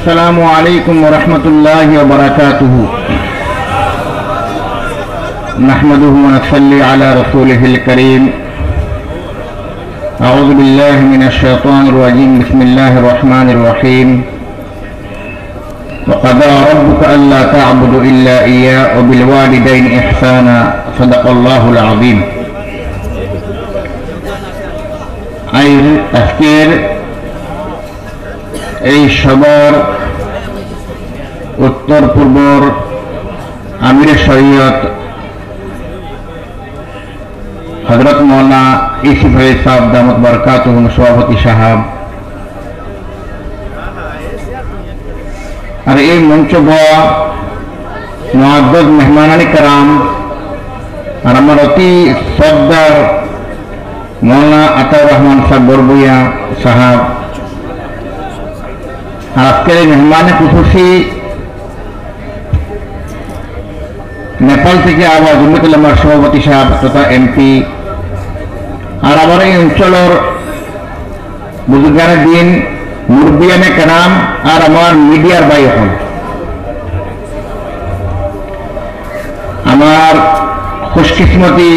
السلام عليكم ورحمة الله وبركاته. نحمده ونصلي على رسوله الكريم. أعوذ بالله من الشيطان الرجيم. بسم الله الرحمن الرحيم. وقضى ربك ألا تعبدوا إلا إياه وبالوالدين إحسانا. صدق الله العظيم. আজকের এই সবার উত্তর পূর্বর আমির শরীয়ত হযরত মৌলানা ইউসুফ আলী সাহেব দামত বরকাতুহুম সভাপতি সাহেব আর এই মঞ্চ বয়া মুআজ্জাজ মেহমানানি کرام আর আমার অতি শ্রদ্ধার মৌলানা আতাউর রহমান সাহেব বরবুইয়া সাহেব আজকের এই মেহমান খুশুসি নেপাল থেকে আবার জমিয়ত উলামার সভাপতি সাহেব তথা এমপি আর আমার এই অঞ্চলের বুজুর্গানে দিন মুরব্বিয়ানে کرام আর আমার মিডিয়ার ভাই এখন আমার খুশকিসমতি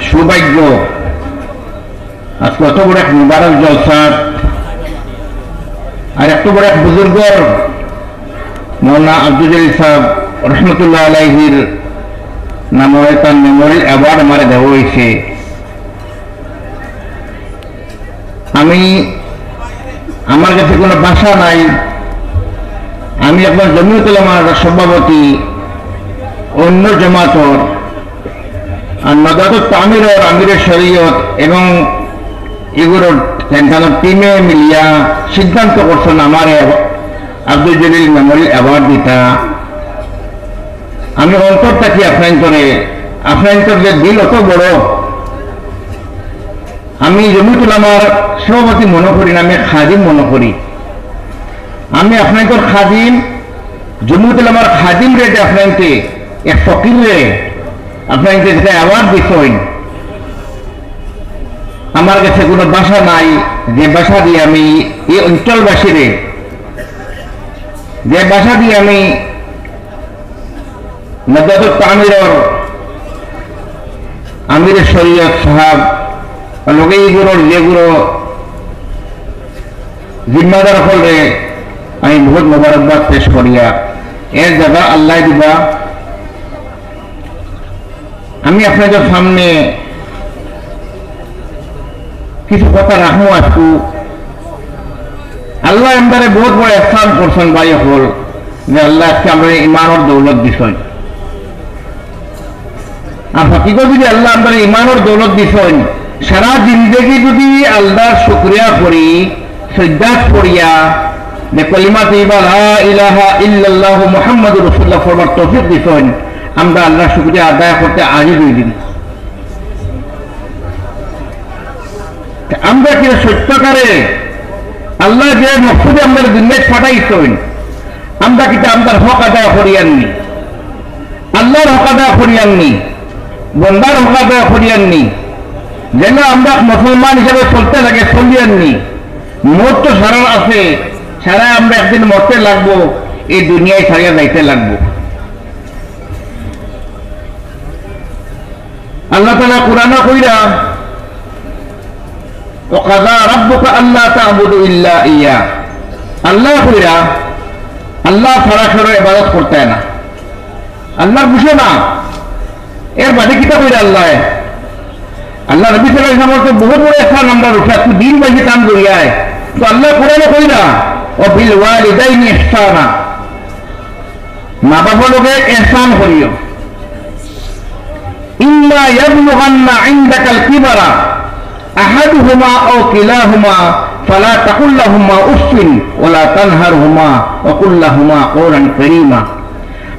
সৌভাগ্য আজকে অত বড় এক মুবারক জলসা আর এত বড় এক বুজুর্গর মৌলানা আব্দুল জলিল সাহেব রহমতুল্লাহ আলাইহির নামে তার মেমোরিয়াল অ্যাওয়ার্ড আমার দেওয়া হয়েছে। আমি আমার কাছে কোনো ভাষা নাই। আমি একজন জমিয়ত উলামার সভাপতি, অন্য জামাতর আর নদাতুত তামিরের আমিরের শরীয়ত এবং এগুলোর টিমে মিলিয়া সিদ্ধান্ত করছেন আমার আব্দুল জলিল মেমোরিয়াল অ্যাওয়ার্ড দিতা। আমি অন্তর থাকি আপনার যে দিল অত বড়। আমি জমিয়ত উলামার সভাপতি মনে করি না, আমি খাদিম মনে করি। আমি আপনার খাদিম, জমিয়ত উলামার খাদিম রেটে আপনাকে এক ফকির রে আপনাকে যেটা অ্যাওয়ার্ড দিচ্ছেন, আমার কাছে কোনো ভাষা নাই যে ভাষা দিয়ে আমি এই অঞ্চলবাসীরে, যে ভাষা দিয়ে আমি নদাতুত তামিরের আমিরের শরীয়ত সাহেব লোকে এইগুলোর যেগুলো জিম্মাদার হলে আমি বহুত মোবারকবাদ পেশ করিয়া এর জায়গা আল্লাহ দিবা। আমি আপনাদের সামনে কিছু কথা রাখবো। আজকু আল্লাহ আমাদের বহুত বড় স্থান করছেন ভাই হল যে আল্লাহ আজকে আমরা ইমানের দৌলত দিছেন। আর হকিকত যদি আল্লাহ আমাদের ইমানের দৌলত দিছেন, সারা জিন্দগি যদি আল্লাহর শুকরিয়া করি, সিজদাত করিয়া যে কলিমা তাইয়্যিবা লা ইলাহা ইল্লাল্লাহু মুহাম্মাদুর রাসূলুল্লাহ ফরমার তৌফিক দিছেন, আমরা আল্লাহর শুকরিয়া আদায় করতে আজই দুই দিন। আমরা কি সত্যকারে আল্লাহ যে মকসুদে আমাদের দুনিয়ায় পাঠাইছেন, আমরা কিন্তু আমাদের হক আদায় করিয়াননি, আল্লাহর হক আদায় করিয়াননি, বন্দার হক আদায় করিয়াননি। যেন আমরা মুসলমান হিসেবে চলতে লাগে চলিয়াননি। মত তো সারা আছে, সারা আমরা একদিন মরতে লাগবো, এই দুনিয়ায় ছাড়িয়া যাইতে লাগবো। আল্লাহ তাআলা কুরআনে কইরা وقضى ربك ألا تعبدوا إلا إياه। আল্লাহ কইরা আল্লাহ ছাড়া কারো ইবাদত করতে না, আল্লাহর বুঝে না। এর বাদে কিতা কইরা আল্লাহ নবী সাল্লাল্লাহু আলাইহি ওয়াসাল্লাম বহুত বড় স্থান আমরা রয়েছে একটু দিন বাজি কাম করিয়ায়। তো আল্লাহ কোরআনে কইরা ও বিল ওয়ালিদাইনি ইহসানা, মা বাবার লগে ইহসান করিও। ইম্মা ইয়াবলুগান্না ইনদাকাল কিবারা আহাদুহুমা আও কিলাহুমা ফালা তাকুল লাহুমা উফিন ওয়ালা তানহারহুমা ওয়া কুল লাহুমা কওলান কারীমা।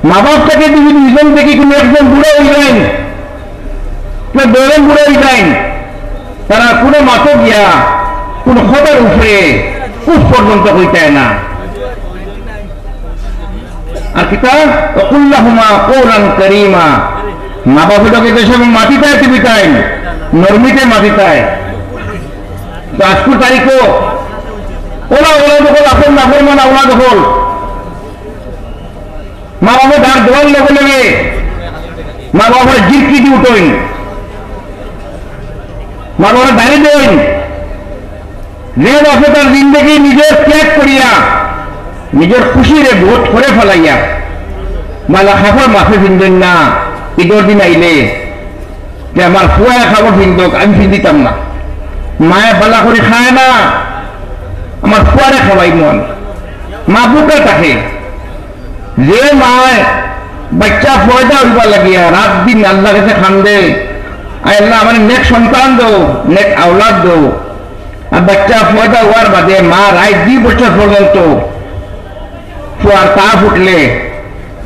মা বাপ থেকে যদি দুইজন থেকে কোনো একজন বুড়ো হয়ে যায়, দুজন বুড়ো হয়ে যায়, তারা কোনো মাথো গিয়া কোন খবর উপরে উফ পর্যন্ত হইতে না। আর কিতা ওয়া কুল লাহুমা কওলান কারীমা, মা বাপটাকে দেশে মাটিটায় টিভিটায় নর্মিতে মাটিটায়। তো আজকের তারিখও ওলা ওলা দখল আপন নাফর মানা ওলা দখল মা বাবা ডাক দেওয়ার লগে লগে মা বাবার জিরকি দি উঠইন মা বাবার বাইরে দেন যে বাপে তার জিন্দগি নিজের ত্যাগ করিয়া নিজের খুশিরে ভোট করে ফেলাইয়া মালা খাবার মাফে ফিনবেন না ঈদের দিন আইলে যে আমার ফুয়া খাবার ফিনদক আমি ফিন্দিতাম না মায়ে বালা করে খায় না আমার ফুয়ারে খাওয়াই মন মা বুকে থাকে যে মায় বাচ্চা ফয়দা হইবা লাগিয়া রাত দিন আল্লাহ কাছে খান্দে আল্লাহ আমার নেক সন্তান দো নেক আওলাদ দো আর বাচ্চা ফয়দা হওয়ার বাদে মা রাত 2 বছর পর্যন্ত ফুয়ার তা ফুটলে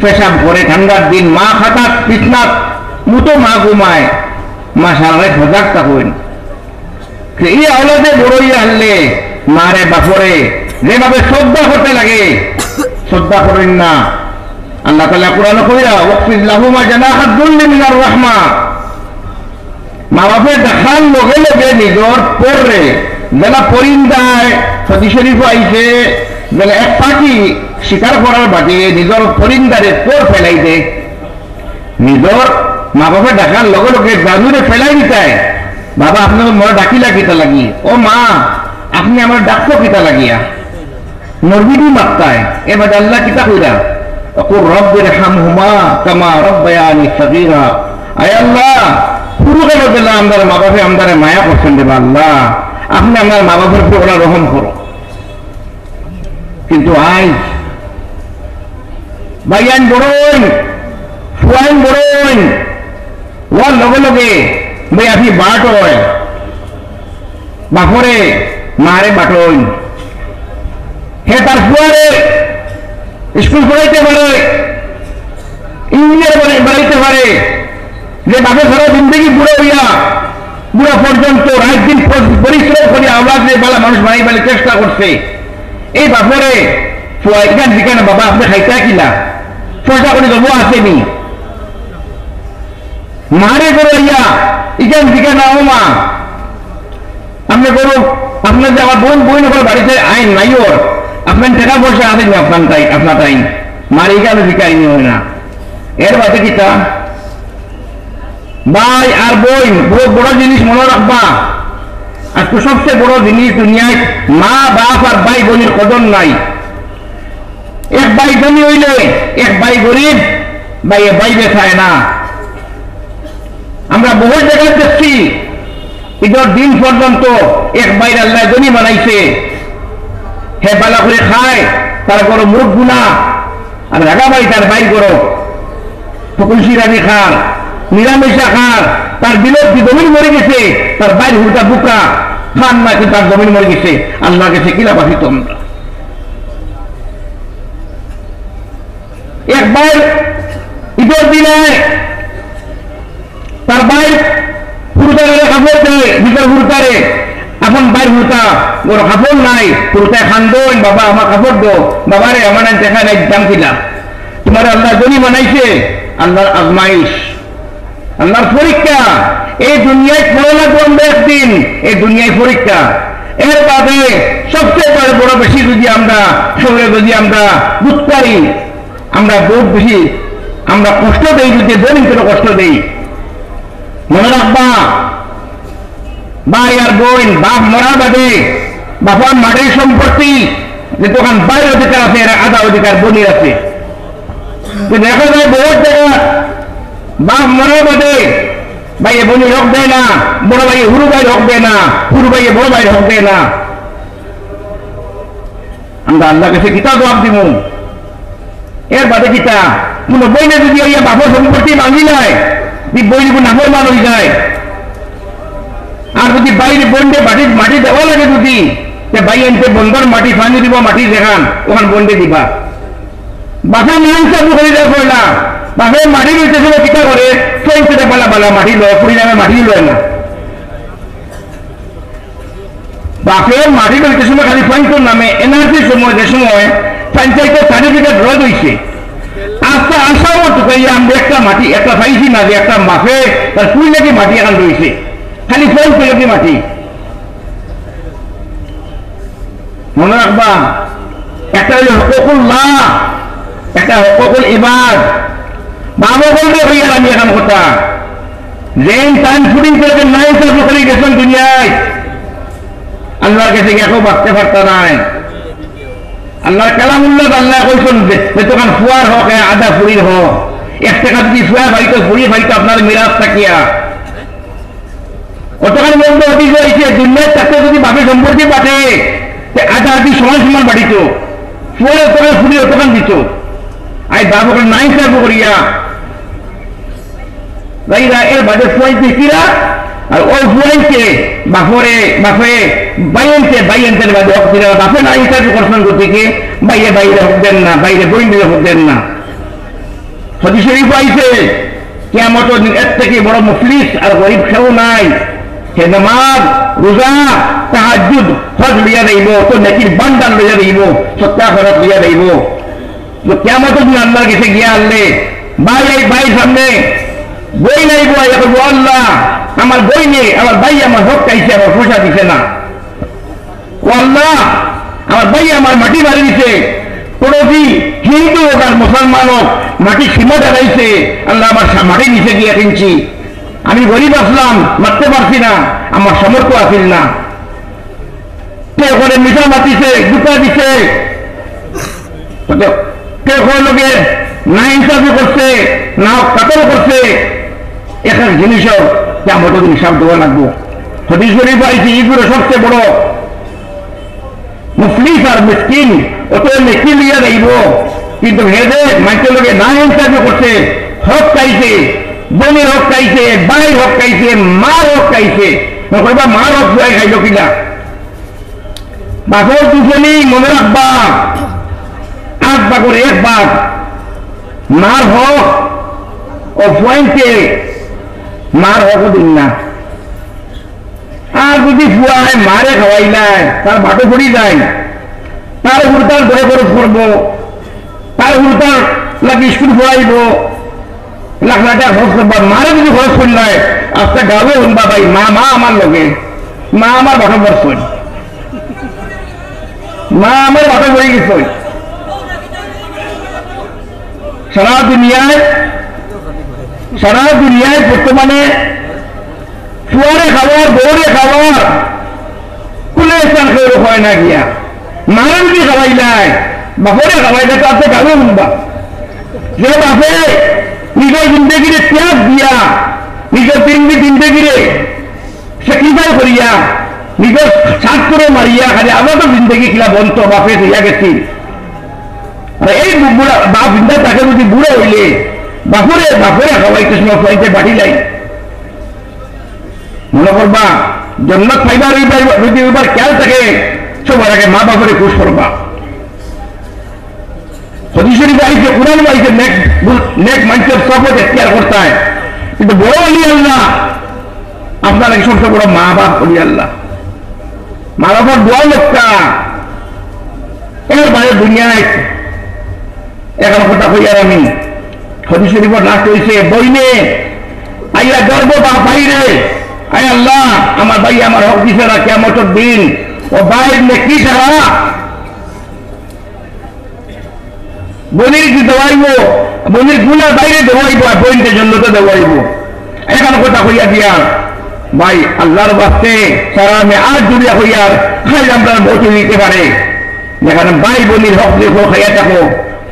পেশাব করে ঠান্ডার দিন মা খাতাত পিছনাত মুতো মা ঘুমায় মা সারা রাত সজাগ থাকুন এই আওলাদে বড়ইয়া আনলে মারে বাপরে যেভাবে শ্রদ্ধা করতে লাগে শ্রদ্ধা করেন না আল্লাহ তাআলা কোরআনে কইরা ওয়াকফির লাহুমা জানাহাদ দুল্লি মিনার রাহমা মা বাপের দেখান লগে লগে নিজর পরে যারা পরিন্দায় সতী শরীফ আইছে যারা এক পাখি শিকার করার বাদে নিজর পরিন্দারে পর ফেলাই দে নিজর মা বাপের দেখার লগে লগে জানুরে ফেলাই দিতায় বাবা আপনার মনে ডাকিলা কিতা লাগি ও মা আপনি আমার ডাকতো কিতা লাগিয়া নরবিডি মাত্তায় এবার আল্লাহ কিতা কইরা অকুর রব্বির হামহুমা কামা রব্বায়ানি সগীরা আয় আল্লাহ পুরো কেন দিলাম আমাদের মা বাপে আমাদের মায়া করছেন দেবা আল্লাহ আপনি আমার মা বাপের উপর ওরা রহম করো কিন্তু আজ ভাইয়ান বড়ইন ফুয়াইন বড়ইন ওর লগে লগে ভাই আপনি বাট হয় বাপরে মারে বাটইন হে তার ফুয়ারে স্কুল পড়াইতে পারে ইঞ্জিনিয়ার বানাইতে পারে যে বাপের সারা জিন্দগি বুড়ো হইয়া বুড়া পর্যন্ত রাত দিন পরিশ্রম করে আওলাদ বালা মানুষ বানাই বানাই চেষ্টা করছে এই বাপরে ফুয়া এখান দিকে না বাবা আপনি খাইতে কিনা চেষ্টা করে দেবো আসেনি মারে করে ইয়া এখান দিকে না ও মা আপনি করো আপনার যে আমার বোন বই করে বাড়িতে আইন নাই ওর আপনার টাকা পয়সা আসেনি আপনার টাইম মারি কেন বিকাইনি হয় না এর বাদে কিতা ভাই আর বোন বড় জিনিস মনে রাখবা আজকে সবচেয়ে বড় জিনিস দুনিয়ায় মা বাপ আর ভাই বোনের কদর নাই এক ভাই ধনী হইলে এক ভাই গরিব ভাইয়ে ভাই বেছায় না আমরা বহু জায়গায় দেখছি ঈদের দিন পর্যন্ত এক ভাই আল্লাহ ধনী বানাইছে হে বালা করে খায় তার করো মুখ গুনা আর রাগা ভাই তার ভাই করো তুলসী রানী খান নিরামিষা খান তার বিলক্ষী জমিন মরে গেছে তার বাইর হুটা বুকা খান নাকি তার জমিন মরে গেছে আল্লাহ গেছে কিলা পাখি তোমরা একবার ঈদের দিনে তার বাইর হুরুতারে কাপড় দেয় বিকাল হুরুতারে এখন বাইর হুরুতা ওর কাপড় নাই হুরুতায় খান্দন বাবা আমার কাপড় দো বাবারে আমার দেখা নাই দাম কিলা তোমার আল্লাহ জমি বানাইছে আল্লাহর আজমাইশ আল্লাহর পরীক্ষা এই দুনিয়ায় পড়ে লাগবো আমরা একদিন এই দুনিয়ায় পরীক্ষা এর বাদে সবচেয়ে বড় বেশি যদি আমরা শহরে যদি আমরা বুঝ পারি আমরা বহুত বেশি আমরা কষ্ট দেই যদি দৈনিক কষ্ট দেই মনে রাখবা ভাই আর বোন বাপ মরার বাদে বাপার মাটির সম্পত্তি যে তখন বাইরের অধিকার আছে এরা আধা অধিকার বোনের আছে দেখা যায় বহুত জায়গা বাপ মরার বাদে ভাইয়ে বোনি হক দেয় না বড় ভাইয়ে হুরু ভাই হক দেয় না হুরু ভাইয়ে বড় ভাই হক দেয় না আমরা আল্লাহ কাছে কিতা জবাব দিব এর বাদে কিতা কোন বইনে যদি ইয়া বাপর সম্পত্তি ভাঙি যায় যদি বই নাফরমান হয়ে যায় আর যদি বাইরে বন্ডে মাটি দেওয়া লাগে যদি ভাই এনতে বন্ধর মাটি ফানি দিব মাটি দেখান ওখান বন্ডে দিবা বাপের নাম চালু করে দেওয়া পড়লা বাপের মাটি রয়েছে সব কিতা করে চলতে পালা বালা মাটি লয় পরিণামে মাটি লয় না বাপের মাটি রয়েছে সময় খালি পঞ্চর নামে এনআরসির সময় যে সময় পঞ্চায়েতের সার্টিফিকেট রদ হয়েছে আস্তে আসাও টুকাই আমরা একটা মাটি একটা পাইছি না যে একটা বাপে তার কুই নাকি মাটি এখন রয়েছে খালি ফোন পেলে মাটি মনে রাখবা, একটা হলো হকুকুল্লাহ, একটা হকুকুল ইবাদ। বাবা বলবে ভাইয়া আমি এখন কথা যেন টাইম শুটিং করে নাই করে গেছেন দুনিয়ায়, আল্লাহর কাছে গিয়ে এখন বাঁচতে পারতা নাই। আল্লাহর কালামুল্লাহ আল্লাহ কইছেন যে তখন ফুয়ার হোক আধা ফুরির হোক, 1 টাকা যদি ফুয়া ভাইতো ফুরি ভাইতো আপনার মিরাজ থাকিয়া অতখানি বন্ধ হতে হয়েছে দুনিয়ার তাকে যদি বাপে সম্পত্তি পাঠে আধা আধি সমান সমান বাড়িত, ফুয়ার অতখান ফুরি অতখান দিত। আই বাবু করে নাই সার্ভ করিয়া ভাইরা এর বাদে ফুয়াইতে কিরা আর ওই ফুয়াইতে বাপরে বাপে বাইয়েন্টের বাদে অক্সিরা বাপে না ইন্টারভিউ করছেন গতিকে বাইরে বাইরে হোক দেন না, বাইরে বই মিলে হোক দেন না। হাদিস শরীফ আইছে কিয়ামতের দিন এর থেকে বড় মুফলিস আর গরিব কেউ নাই। সে নামাজ রোজা তাহাজ্জুদ হজ লইয়া যাইব, তো নেকির বান্দার লইয়া যাইব, সত্তা খরচ লইয়া যাইব। তো কিয়ামতের দিন আল্লাহর কাছে গিয়া আনলে ভাই সামনে বই নাই বই এখন আল্লাহ আমার বই নেই, আমার ভাই আমার হক চাইছে, আমার পয়সা দিছে না। ও আল্লাহ আমার ভাই আমার মাটি মারি দিছে, পড়োশি হিন্দু হোক আর মুসলমান হোক মাটি সীমা দাঁড়াইছে, আল্লাহ আমার মাটি নিচে গিয়ে কিনছি, আমি গরিব আসলাম মারতে পারছি না, আমার সামর্থ্য আসিল না। কেউ করে মিঠা মাতিছে, দুটা দিছে, কেউ কোনো লোকে না ইনসাফি করছে, না কাতল করছে। এক এক জিনিসও কেমন হিসাব দেওয়া লাগবো। হাদিস শরীফ আইছে এগুলো সবচেয়ে বড় মুফলিস আর মিসকিন, অত নেকি লিয়া যাইব, কিন্তু হেদে মানুষের লোকে না ইনসাফি করছে, হক চাইছে, বোনের হক চাইছে, ভাইয়ের হক চাইছে, মার হক চাইছে। মার হক চাই খাইল কিনা বাপর দুজনই মনে রাখবা, 8 ভাগের 1 ভাগ মার হক ও ফুয়াইতে মার হকও দিন না। আর যদি ফুয়ায় মারে খাওয়াইলায় তার বাটো পড়ি যায়, তার হুড়তার ঘরে খরচ করবো, তার হুড়তার লাগে স্কুল পড়াইব, লাখ লাখ টাকা খরচ করবা। মারে যদি খরচ করলাই আজকে গাবে শুনবা ভাই মা আমার লগে, মা আমার বাটো পড়ছেন, মা আমার বাটো পড়ে গেছে। সারা দুনিয়ায় বর্তমানে ফুয়ারে খাবার বৌরে খাবার কুলে স্থান করে হয় না গিয়া, মারে যদি খাওয়াইলাই বাপরে খাওয়াইলে তো আপনি গাবে শুনবা। যে বাপে নিজের জিন্দগিরে ত্যাগ দিয়া, নিজের জিন্দগিরে স্যাক্রিফাইস করিয়া, নিজের ছাত্র মারিয়া খালি আমাদের জিন্দগি কিলা বন্ত বাপে হইয়া গেছি। এই বুড়া বাপ জিন্দা তাকে যদি বুড়ো হইলে বাপুরে খাওয়াইতে সময় খাইতে বাড়ি লাই মনে করবা জন্নত পাইবার যদি এবার খেয়াল থাকে সবার আগে মা বাপরে খুশ করবা। হাদিস শরীফ আইছে, কুরআন আইছে, নেক মানুষের সবত এখতিয়ার করতে হয়, কিন্তু বড় অলি আল্লাহ আপনার এক সবচেয়ে বড় মা বাপ অলি আল্লাহ। মা বাবার দোয়া লোকটা এর বাইরে দুনিয়ায় এখন কথা হইয়ার আমি হাদিস শরীফের লাস্ট হয়েছে বইনে আইয়া গর্ব বা বাইরে, আয় আল্লাহ আমার ভাই আমার হক দিছে না কিয়ামতের দিন, ও ভাইয়ের নেকি ছাড়া বোনের কি দেওয়াইব, বোনের গুণার বাইরে দেওয়াইব, আর বোনদের জন্য তো দেওয়াইব। এখন কথা হইয়া দিয়া ভাই আল্লাহর বাস্তে সারা আমি আর জুড়িয়া হইয়ার খাই আমরা ভোট দিতে পারে, যেখানে ভাই বোনের হক দেখো খাইয়া থাকো,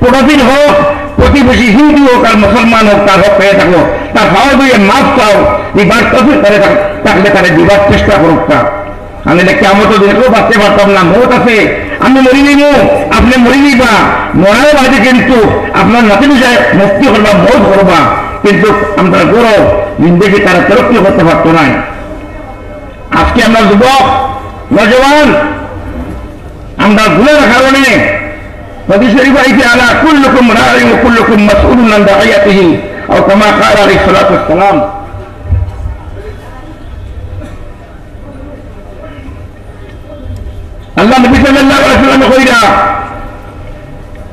প্রতিদিন হোক প্রতিবেশী হিন্দু হোক আর মুসলমান হোক তার হক পেয়ে থাকো, তার খাওয়া দিয়ে মাছ চাও, দিবার তফিক করে থাকলে তারা দিবার চেষ্টা করুক। আমি কেমন দিনেও বাঁচতে পারতাম না, মত আছে আমি মরি নিব, আপনি মরি নিবা, মরার বাদে কিন্তু আপনার নাতি বিষয়ে মুক্তি করবা, মত করবা, কিন্তু আমরা গৌরব জিন্দগি তারা তরক্কি করতে পারতো না। আজকে আমরা যুবক নজওয়ান আমরা গুণের কারণে হাদিস শরীফ আইছে আলা কুল্লুকুম রাঈ ওয়া কুল্লুকুম মাসউলুন আন রাইয়াতিহি আও কামা ক্বালা আলাইহিস সালাতু ওয়াস সালাম। আল্লাহ নবী সাল্লাল্লাহু আলাইহি ওয়াসাল্লাম কইরা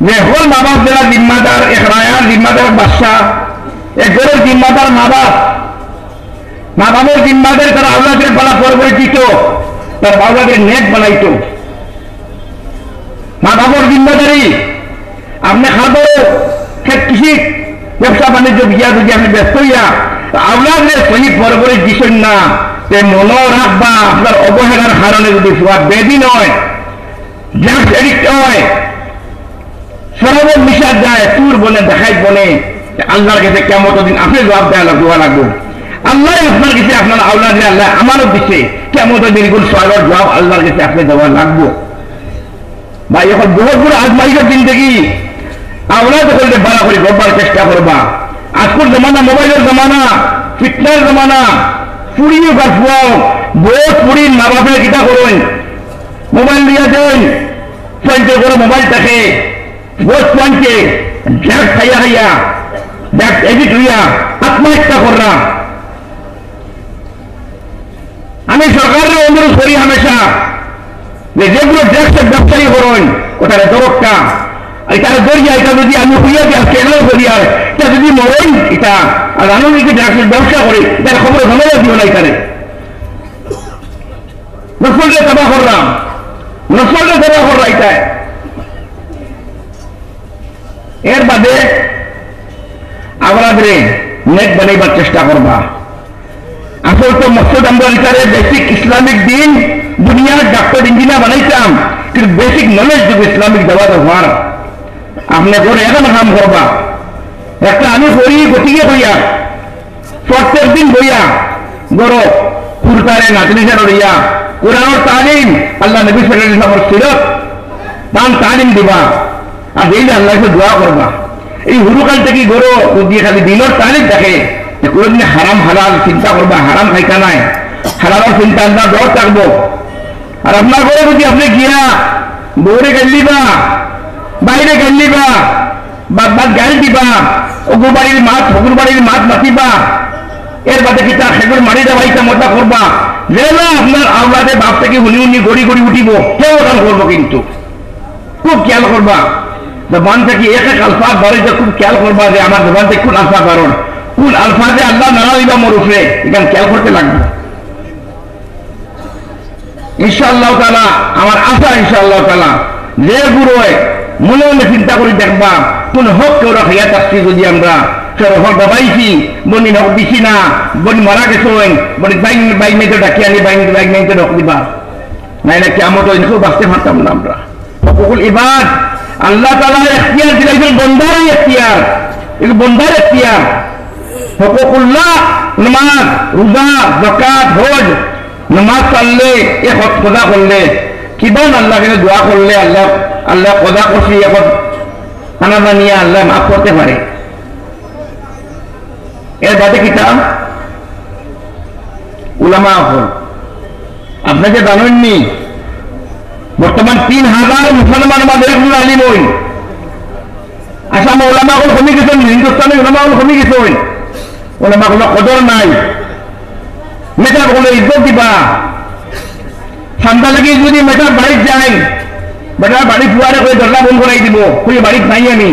যে হল মা বাপ যারা জিম্মাদার, এক রায়ার জিম্মাদার বাদশা, এক ঘরের জিম্মাদার মা বাপের জিম্মাদার তারা আওলাদের বলা পরিচিত, তার আওলাদের নেক বানাইতো। মা বাবার জিম্মাদারি আপনি খাবো কৃষি ব্যবসা বাণিজ্য গিয়া যদি আপনি ব্যস্ত হইয়া আওলাদের সহিত বরবরে দিছেন না তে মনে রাখবা আপনার অবহেলার কারণে যদি বেদিন হয় ড্রাগস এডিক্ট হয় সরবর মিশার যায় তুর বনে দেখাই বনে আল্লাহর কাছে কেমন দিন আপনি জবাব দেওয়া লাগবো আল্লাহ আপনার কাছে আপনার আওলাদ আল্লাহ আমারও দিচ্ছে কেমন দিন গুলো সরবর জবাব আল্লাহর কাছে আপনি দেওয়া লাগবো ভাই এখন বহুত বড় আজমাইশের দিন দেখি আওলাদ করলে ভালো করে গড়বার চেষ্টা করবা আজকের জমানা মোবাইলের জমানা ফিটনার জমানা পুড়িয়ে গাছুয়াও বহুত পুরীর মা বাপের কিতা করুন মোবাইল দিয়ে দেন পয়েন্টে করে মোবাইল থাকে বহুত পয়েন্টে ড্রাগ খাইয়া খাইয়া ড্রাগ এডিট হইয়া আত্মহত্যা কররা আমি সরকারের অনুরোধ করি হামেশা যে যেগুলো ড্রাগসের ব্যবসায়ী করুন ওটার দরকার এটার দরিয়া এটা যদি আমি হইয়া কেন করিয়ার এটা যদি মরেন এটা আর আমি ড্রাগসের ব্যবসা করি এটার খবর ঝামেলা দিও না এখানে নসলকে তবা করলাম নসলকে তবা করলাম এটাই এর বাদে আমাদের নেট বানাইবার চেষ্টা করবা আসল তো মকসদ আমরা এখানে বেসিক ইসলামিক দিন দুনিয়ার ডাক্তার ইঞ্জিনিয়ার বানাইতাম কিন্তু বেসিক নলেজ যদি ইসলামিক দেওয়া হওয়ার আপনি করে এখন কাম করবা একটা আমি করি গতিকে হইয়া প্রত্যেক দিন বইয়া গরো কুরতারে নাতনিসার হইয়া কোরআনের তালিম আল্লাহ নবী সাল্লাল্লাহু আলাইহি ওয়াসাল্লামের সিরাত তান তালিম দিবা আর এই আল্লাহকে দোয়া করবা এই হুরুকাল থেকে গরো দিয়ে খালি দিনের তালিম দেখে কোনদিন হারাম হালাল চিন্তা করবা হারাম খাইতা নাই হালালের চিন্তা আপনার দর থাকবো আর আপনার ঘরে যদি আপনি গিয়া বউরে গেলিবা বাইরে গেলিবা বাদ গাড়ি দিবা অগুর বাড়ির মাছ হগুর বাড়ির মাছ মাতিবা এর বাদে কিতা সেগুর মারি দেওয়া ইচ্ছা মতা করবা যেন আপনার আওলাদে বাপ থেকে উনি উনি গড়ি গড়ি উঠিব কেউ ওখান করবো কিন্তু খুব খেয়াল করবা জবান থেকে এক এক আলফাজ বাড়িতে খুব খেয়াল করবা যে আমার জবান থেকে কোন আলফা কারণ কোন আলফাজে আল্লাহ নারা দিবা মোর উপরে এখানে খেয়াল করতে লাগবে ইনশাআল্লাহ তাআলা আমার আশা ইনশাআল্লাহ তাআলা যে গুরুয় মনে মনে চিন্তা করে দেখবা কোন হক কেউ রাখিয়া থাকছি যদি আমরা হক দাবাইছি বনি হক দিছি না বনি মারা গেছেন বনি বাইক মেয়েতে ডাকি আনি বাইক মেয়েতে হক দিবা নাই না কিয়ামত এনেকেও বাঁচতে পারতাম না আমরা হকুল ইবাদ আল্লাহ তাআলার এখতিয়ার দিলাইছেন বন্দার এখতিয়ার এগুলো বন্দার এখতিয়ার হকুকুল্লাহ নামাজ রোজা যাকাত হজ নামাজ পড়লে এ হক খোদা করলে কিবান আল্লাহকে দোয়া করলে আল্লাহ আল্লাহ খোদা করছি এখন খানা বানিয়ে আল্লাহ মাফ করতে পারে এর বাদে কিতাব উলামা হল আপনাকে জানেননি বর্তমান 3000 মুসলমান আমাদের আলিম হইন আসাম ওলামা হল কমে গেছেন হিন্দুস্তানের ওলামা হল কমে গেছেন ওলামা হল কদর নাই মেটার বলে ইজ্জত দিবা ঠান্ডা লাগি যদি মেটার বাড়ির যায় বেটার বাড়ি ফুয়ারে করে দরজা বন্ধ করাই দিব খুঁজে বাড়ির নাই আমি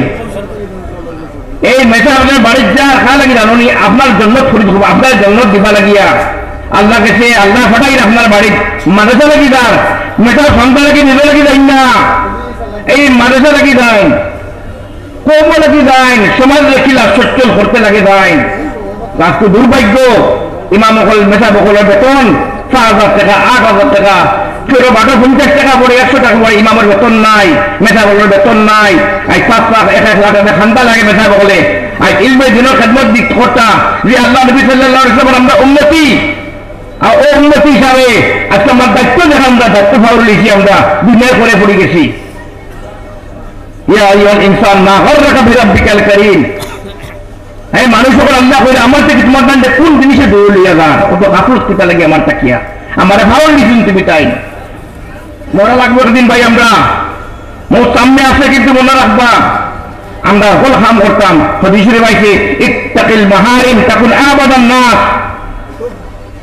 এই মেটার আপনার বাড়ির যা খা লাগি জানি আপনার জন্য ফুরি আপনার জন্য দিবা লাগিয়া আল্লাহ কাছে আল্লাহ ফাটাই আপনার বাড়ির মাদ্রাসা লাগি যার মেটার সন্তান লাগি নিজে লাগি যাই না এই মাদ্রাসা লাগি যায় কম লাগি যায় সমাজ রেখিলা সচ্ছল করতে লাগে যায় আজকে দুর্ভাগ্য ইমাম বকল মেটা বকলের বেতন 4000 টাকা 8000 টাকা কেউ 50 টাকা পড়ে 100 টাকা পড়ে ইমামের বেতন নাই মেটা বকলের বেতন নাই আজ 5 লাখ 1 লাখ টাকা খান্দা লাগে মেটা বকলে আজ ইলমে দিনের খেদমত দিক করতা যে আল্লাহ নবী সাল্লাল্লাহু আলাইহি ওয়াসাল্লাম আমরা উম্মতি আর ও উম্মতি হিসাবে আজকে আমার দায়িত্ব দেখা আমরা দায়িত্ব পালন লিখি আমরা দুনিয়া করে পড়ে গেছি ইয়া আইয়ুহাল ইনসান মা গররাকা বিরাব্বিকাল কারীম এই মানুষ যখন আল্লাহ করে আমার থেকে তোমার দান্ডে কোন জিনিসে দৌড় লিয়া যা কত আফসোস কিতা লাগে আমার তাকিয়া আমার ভালো লিখুন তুমি তাই মনে লাগবে একদিন ভাই আমরা মোর সামনে আছে কিন্তু মনে রাখবা আমরা হল হাম করতাম হাদিসের বাইকে ইত্তাকিল মাহারিম তাকুন আবাদান নাস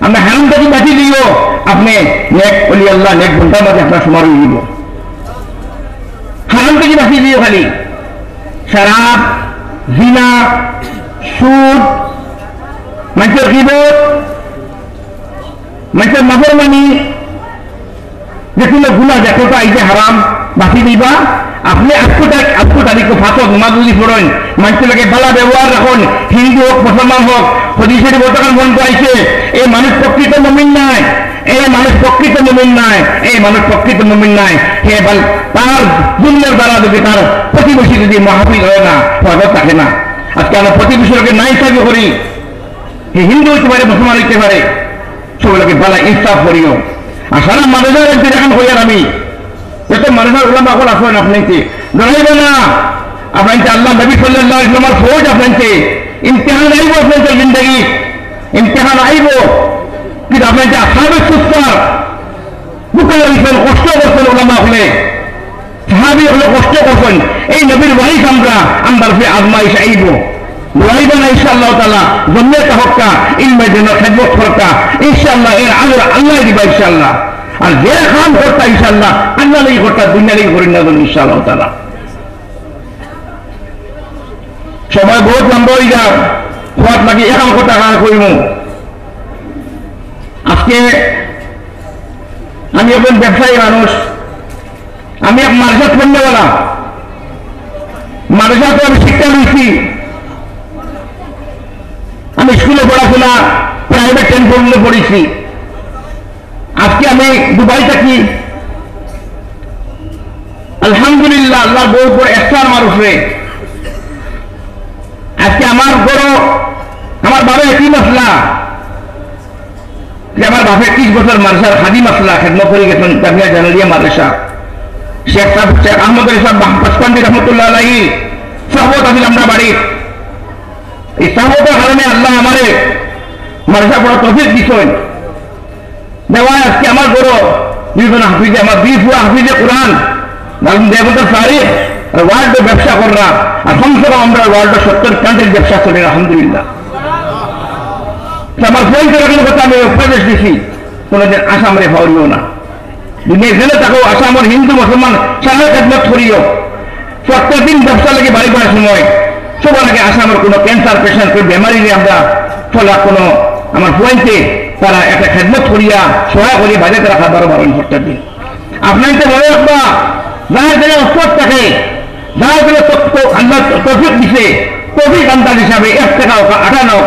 আমরা হারাম থেকে বাঁচিয়ে দিও আপনি নেক বলি আল্লাহ নেক বন্ধার মাঝে আপনার সময় দিব হারাম থেকে বাঁচিয়ে দিও খালি শরাব জিনা সুদ মানুষের গীবত মানুষের নাফরমানি যে কোনো গুনাহ যতটা এই যে হারাম বাঁচি দিবা আপনি আজকো তারিখ ফাঁসক মা যদি পড়েন মানুষকে ভালো ব্যবহার রাখুন হিন্দু হোক মুসলমান হোক হদিসের বর্তমান বন্ধ আইছে এই মানুষ প্রকৃত মুমিন নাই এই মানুষ প্রকৃত মুমিন নাই এই মানুষ প্রকৃত মুমিন নাই হে বল তার দুনিয়ার দ্বারা যদি তার প্রতিবেশী যদি মহাবীর হয় না স্বাগত থাকে না আজকে আমরা প্রতিবেশীকে নাই সাহায্য করি হিন্দু হইতে পারে মুসলমান হইতে পারে সবগুলোকে ভালো ইনসাফ করিও আর সারা মানুষের এখন হইয়ার আমি যত মানুষের উলামা হল আসেন আপনাকে জড়াইবে না আপনাকে আল্লাহ নবী সাল্লাল্লাহু আলাইহি ওয়াসাল্লাম ফৌজ আপনাকে ইমতিহান আইব আপনাদের জিন্দগি ইমতিহান আইব কিন্তু আপনাকে আসহাবে সুফার বুকার ইসলাম কষ্ট করছেন উলামা হলে সাহাবী হলে কষ্ট করছেন এই নবীর ওয়ারিস আমরা আজমাইশ আইব জড়াইবে না ইনশাআল্লাহ তাআলা জন্নাত হক্কা ইলমের জন্য খেদমত করতা ইনশাআল্লাহ এর আজর আল্লাহ দিবা ইনশাআল্লাহ আর যে কাম করতা ইনশাআল্লাহ আল্লাহ লাগি করতা দুনিয়া লাগি করি না ইনশাআল্লাহ তাআলা সময় বহুত লম্বা হয়ে যাও খোয়াত লাগি এখন কথা কইব আজকে আমি একজন ব্যবসায়ী মানুষ আমি এক মাদ্রাসা পড়নেওয়ালা মাদ্রাসা তো আমি শিক্ষা নিয়েছি আমি স্কুলে পড়াশোনা প্রাইভেট টেম্পলে পড়েছি আজকে আমি দুবাই থাকি আলহামদুলিল্লাহ আল্লাহ বউ উপর একটার মানুষে আজকে আমার বড় আমার বাবা একই মশলা যে আমার বাপে 30 বছর মাদ্রাসার হাদি মশলা খেদমত করে গেছেন জামিয়া জানালিয়া মাদ্রাসা শেখ আহমদ আলী সাহেব পাসপান্ডি রহমতুল্লাহ আলাইহি সাহবত আছিলাম আমরা বাড়ি এই সাহবতের কারণে আল্লাহ আমারে মাদ্রাসা পড়া তৌফিক দিছেন দেওয়ায় আজকে আমার বড় দুইজন হাফিজে আমার 20 পুরা হাফিজে কোরআন দেবতার তারিখ ওয়ার্ল্ড ব্যবসা কররা আর কমসে কম আমরা ওয়ার্ল্ড 70 কান্ট্রির ব্যবসা করি আলহামদুলিল্লাহ আমার ফোন করার কথা আমি উপদেশ দিছি কোনোদিন আসামরে ভাবলিও না দুনিয়া জেলে থাকো আসামের হিন্দু মুসলমান সারা খেদমত করিও প্রত্যেক দিন ব্যবসা লাগে বাড়ি করার সময় সবার আগে আসামের কোনো ক্যান্সার পেশেন্ট কোনো বেমারি নিয়ে আমরা ফলা কোনো আমার পয়েন্টে তারা একটা খেদমত করিয়া সহায় করিয়া বাজাতে রাখা 12 প্রত্যেক দিন আপনার তো মনে রাখবা যার জেলে অস্পত থাকে যার জেলে আল্লাহ তৌফিক দিছে তৌফিক আন্দাজ হিসাবে 1 টাকা আঠানো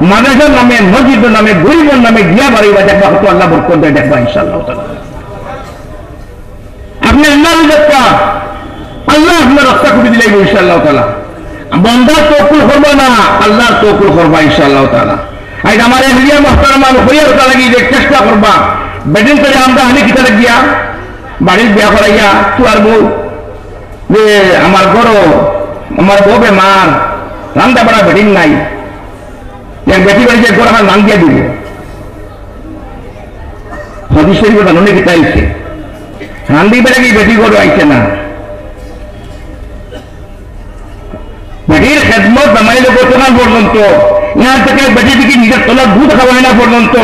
মাদ্রাসার নামে মসজিদের নামে গরিবের নামে দিয়া বাড়ি বা দেখবা হয়তো আল্লাহ বরকত দেয় দেখবা ইনশাআল্লাহ তাআলা আপনি আল্লাহ দেখবা আল্লাহ আপনার রক্ষা করে দিলে ইনশাআল্লাহ তাআলা বন্দার তৌকুল করবা না আল্লাহর তৌকুল করবা ইনশাআল্লাহ তাআলা আজ আমার এহলিয়া মুহতারামান হইয়া ওটা লাগি যে চেষ্টা করবা বেদিন করে আমরা হানি কিতা গিয়া বাড়ির বিয়া করাইয়া তুয়ার বউ যে আমার বড় আমার বউ বেমার রান্না বাড়া বেদিন নাই বেটি বাড়ি যে ঘর আমার নাম দিয়া দিব হাদিস শরীফে জানুনে কিতা আইছে রান্দি বেড়ে কি বেটি ঘর আইছে না বেটির খেদমত জামাইলে গতকাল পর্যন্ত ইহার থেকে বেটি দিকে নিজের তোলার দুধ খাওয়ায় না পর্যন্ত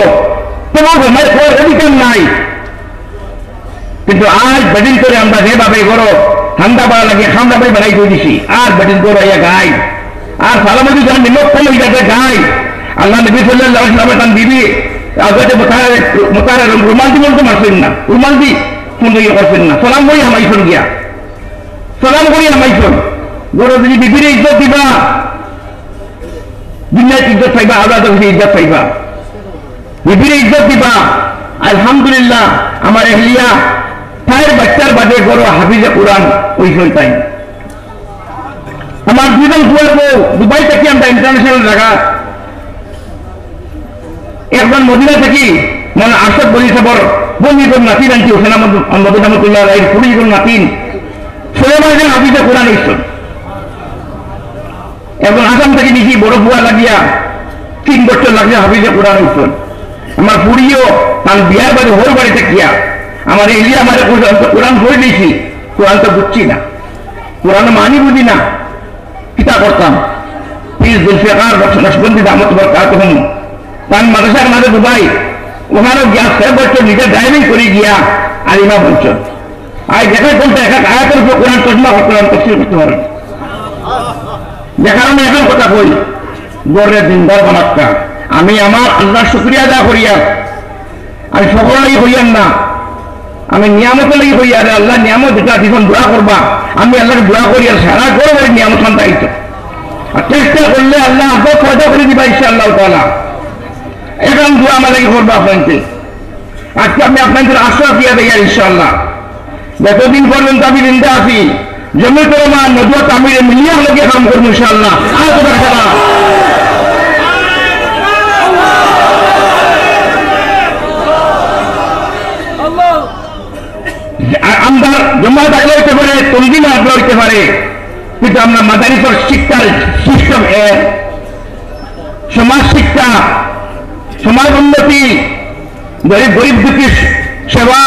তোমার জামাই খাওয়ার অধিকার নাই কিন্তু আজ বেটিন করে আমরা যেভাবে করো ঠান্ডা বাড়া লাগে ঠান্ডা বাড়ি বেড়াই করে দিছি আর বেটিন করে ইয়া গাই আর সালামতি যান নিমক কম হয়ে যাচ্ছে গাই আল্লাহ নবী সাল্লাল্লাহু আলাইহি ওয়াসাল্লাম তান দিবি আগতে মোতারে রুমাল দি বলতে মারছেন না রুমাল দি ফোন দিয়ে করছেন না সালাম করি হামাইছেন গিয়া সালাম করি হামাইছেন বড় যদি বিবির ইজ্জত দিবা দুনিয়ার ইজ্জত পাইবা আল্লাহ ইজ্জত পাইবা বিবির ইজ্জত দিবা আলহামদুলিল্লাহ আমার এহলিয়া তার বাচ্চার বাদে বড় হাফিজে কোরআন ওইসব তাই আমার দুজন বউ দুবাই থেকে আমরা ইন্টারন্যাশনাল জায়গা একজন মদিনা থেকে মানে আশাদ বলি সবর বন্ধুজন নাতিন আনছি হোসেন আহমদ রহমতুল্লাহ আলাইহির 20 জন নাতিন সুলেমান হাফিজে কোরআন ওইসব এখন আসাম থেকে দেখি বড় বুয়া লাগিয়া 3 বছর লাগিয়া হাফিজে কোরআন ওইসব আমার পুরিও তার বিয়ার বাড়ি হোর বাড়িতে গিয়া আমার এলিয়া আমার কোরআন পড়ে দিয়েছি কোরআন তো বুঝছি না কোরআন মানি বুঝি না কিতা করতাম পীর জুলফিকার নকশবন্দি দামত বরকাতুহুম তান মাদ্রাসার মাঝে দুবাই ওখানে গিয়া 6 বছর নিজে ড্রাইভিং করে গিয়া আলিমা বলছেন আর দেখা বলতে এক আয়াতের উপর কোরআন তর্জমা কোরআন তাফসীর করতে পারেন যে কারণে এখন কথা কই গড়ে দিনদার বানাক্কা আমি আমার আল্লাহর শুকরিয়া আদায় করিয়া আমি সকলেই হইয়ান না আমি নিয়ামত লাগি হই আরে আল্লাহ নিয়ামত যেটা দিখন দোয়া করবা আমি আল্লাহকে দোয়া করি আর সারা করে নিয়ামত সন্তানিত আর চেষ্টা করলে আল্লাহ আব্বা পয়দা করে দিবা ইনশাআল্লাহ তাআলা এখন দোয়া আমার লাগি করবা আপনাকে আজকে আমি আপনাদের আশ্বাস দিয়া দেই ইনশাআল্লাহ যতদিন পর্যন্ত আমি জিন্দা আছি জমি তোলা নদুয়া তামিরে মিলিয়ে লোকে কাম করবো ইনশাআল্লাহ আর কথা কথা আমরা জমা থাকলে হইতে পারে তন্দিন আসলে হইতে পারে কিন্তু আমরা মাদারিসের শিক্ষার সিস্টেম সমাজ শিক্ষা সমাজ উন্নতি গরিব দুঃখী সেবা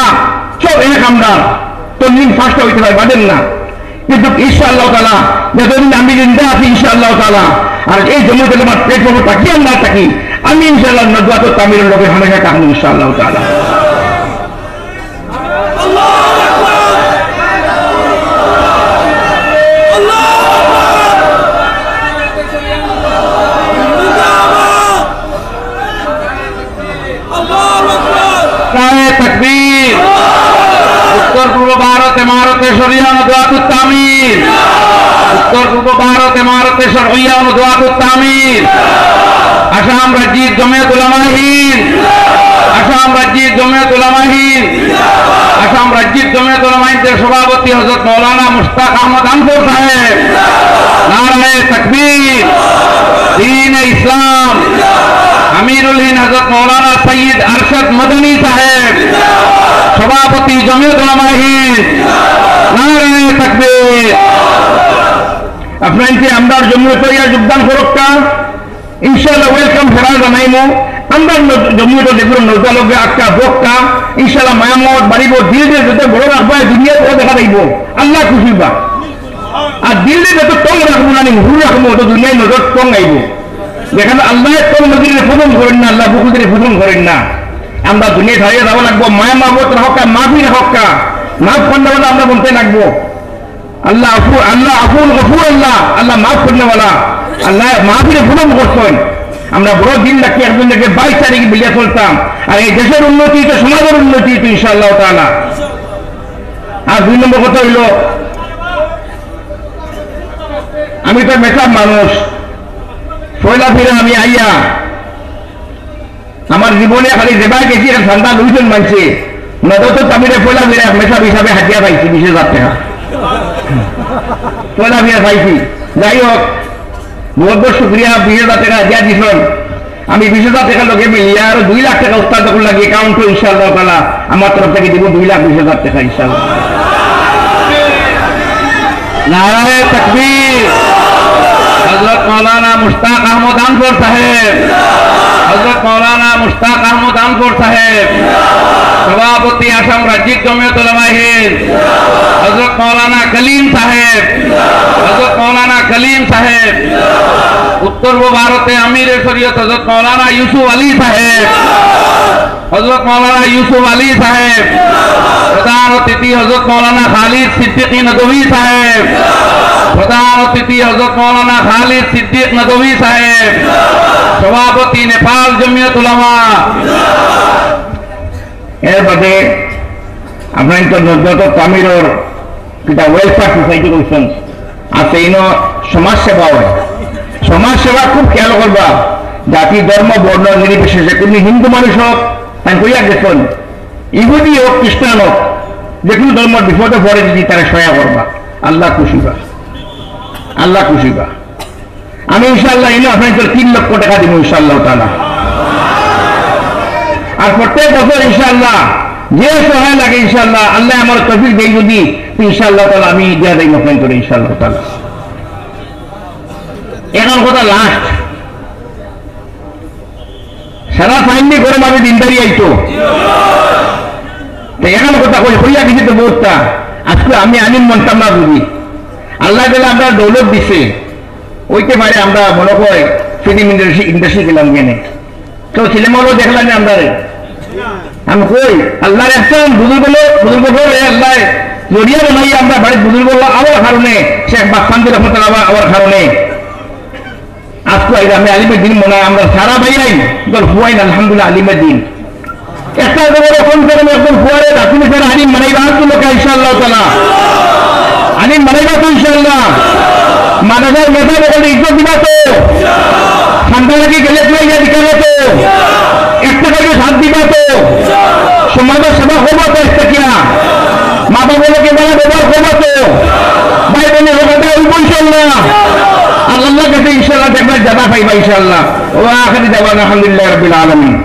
সব এক আমরা তন্দিন ফার্স্ট হইতে পারে বাদেন না কিন্তু ইনশাআল্লাহ তাআলা যতদিন আমি জিন্দা আছি ইনশাআল্লাহ তাআলা আর এই জমি থেকে আমার পেট ভরে থাকি আর না থাকি আমি ইনশাআল্লাহ নদওয়াত তামিরের লোকে হামেশা থাকবো ইনশাআল্লাহ তাআলা तकबीर उत्तर पूर्व भारत इमारत शरिया नदवात तामीर उत्तर पूर्व भारत इमारत शरिया नदवात तामीर आसाम राज्य जमियत उलमा हिंद आसाम राज्य जमियत उलमा हिंद आसाम राज्य जमियत उलमा हिंद के सभापति हजरत मौलाना मुश्ताक अहमद अनपुर साहेब नारे तकबीर दीन इस्लाम अमीरुल हिंद हजरत मौलाना सैयद अरशद मदनी साहेब सभापति जमियत उलमा हिंद नारे तकबीर আপনাকে আমরা জমিয়তে যোগদান করুকা ইনশাআল্লাহ ওয়েলকাম ফেরা জানাইমু আমরা জমিয়তে দেখুন নৌকালকে আটকা বক্কা ইনশাআল্লাহ মায়ামত বাড়িব ধীরে ধীরে যত বড় রাখবা দুনিয়া বড় দেখা যাইব আল্লাহ খুশি বা আর দিল্লি যত কম রাখবো না হুর রাখবো তো দুনিয়ায় নজর কম আইব যেখানে আল্লাহ কম নদীরে ফোন করেন না আল্লাহ বুকুদের ফোন করেন না আমরা দুনিয়া ধারিয়ে যাওয়া লাগবো মায়া মাহবত হকা মাফি হকা মাফ করলে আমরা বলতে লাগবো আল্লাহ আফু আল্লাহ আফুল গফুর আল্লাহ আল্লাহ মাফ করলে আল্লাহ মাহফিলে ফোন করছেন আমরা বড় দিন রাখি একজনকে 22 তারিখে বিলিয়ে চলতাম আর এই দেশের উন্নতি তো সমাজের উন্নতি তো ইনশাআল্লাহ তাআলা আর দুই নম্বর কথা হইল আমি তো মেসাব মানুষ পয়লা ফিরে আমি আইয়া আমার জীবনে খালি যেবার গেছি ঠান্ডা 2 জন মানছে নদত তামিরে পয়লা ফিরে মেসাব হিসাবে হাতিয়া পাইছি 20,000 টাকা পয়লা ফিরে পাইছি যাই হোক বহুত বহুত শুক্রিয়া 20,000 টাকা দিয়া দিছেন আমি 20,000 টাকা লোকে মিলিয়ে আর 2 লাখ টাকা উস্তাদ তখন লাগে অ্যাকাউন্ট ইনশাআল্লাহ তাআলা আমার তরফ থেকে দিব 2,20,000 টাকা ইনশাআল্লাহ নারে তাকবীর हजरत मौलाना मुश्ताक अहमद अनपुर साहेब हजरत मौलाना मुश्ताक अहमद अनपुर साहेब सभापति आसाम राज्य जमियत उलमा हिंद हजरत मौलाना कलीम साहेब हजरत मौलाना कलीम साहेब उत्तर पूर्व भारते अमीर शरीयत हजरत मौलाना यूसुफ अली साहेब हजरत मौलाना यूसुफ अली साहेब प्रधान अतिथि हजरत मौलाना खालिद सिद्दीकी नदवी साहेब प्रधान अतिथि हजरत मौलाना खालिद सिद्दीक नदवी साहेब सभापति नेपाल जमियत उलमा এর বাদে আপনার তো নজরত তামিরের কিটা ওয়েলফেয়ার সোসাইটি করছেন আছে ইনো সমাজ সেবা হয় সমাজ সেবা খুব খেয়াল করবা জাতি ধর্ম বর্ণ নির্বিশেষে কোন হিন্দু মানুষ হোক তাই কইয়া গেছেন ইহুদি হোক খ্রিস্টান হোক যে কোনো ধর্মের বিপদে পড়ে যদি তারা সহায় করবা আল্লাহ খুশি বা আল্লাহ খুশি বা আমি ইনশাআল্লাহ ইনো আপনাদের 3 লক্ষ টাকা দিব ইনশাআল্লাহ তাআলা আর প্রত্যেক বছর ইনশাআল্লাহ যে সহায় লাগে ইনশাআল্লাহ আল্লাহ আমার তৌফিক দেই যদি ইনশাআল্লাহ তাআলা আমি দিয়া দেই মফেন করে ইনশাআল্লাহ তাআলা এখন কথা লাস্ট সারা ফাইনলি করে মাঝে দিনদারি আইতো এখন কথা কই হইয়া কিছু তো বহুতটা আজকে আমি আনিম মনতাম না বুঝি আল্লাহ গেলে আমরা দৌলত দিছে ওইতে পারে আমরা মনে করি ফিল্ম ইন্ডাস্ট্রি গেলাম কেনে তো সিনেমাগুলো দেখলাম যে আমরা আমি কই আল্লাহর একজন বুজুর্গ আল্লাহ জড়িয়া বানাই আমরা বাড়ির বুজুর্গ আমার কারণে শেখ বাসান্দির রহমতুল্লাহ আমার কারণে আজকে আমি আলিমের দিন মনে হয় আমরা সারা ভাইয়াই তোর হুয়াইন আলহামদুলিল্লাহ আলিমের দিন একটা খবর ফোন করেন একজন ফুয়ারে রাখুন স্যার আনিম মানাইবা তো লোক ইনশাআল্লাহ তাআলা আনিম মানাইবা তো ইনশাআল্লাহ মানবের নেতা বলে ইজ্জত দিবা তো ঠান্ডা লাগে গেলে তুই দিকালে তো একটা করে সাথ দিবা তো সমাজের সেবা হবো তো একটা কিনা মা বাবাকে বলা ব্যবহার হবো তো ভাই বোনের কথা হইব ইনশাআল্লাহ আল্লাহ কাছে ইনশাআল্লাহ দেখবেন জানা পাইবা ইনশাআল্লাহ ওয়া আখিরি দাওয়ানা আলহামদুলিল্লাহি রাব্বিল আলামিন।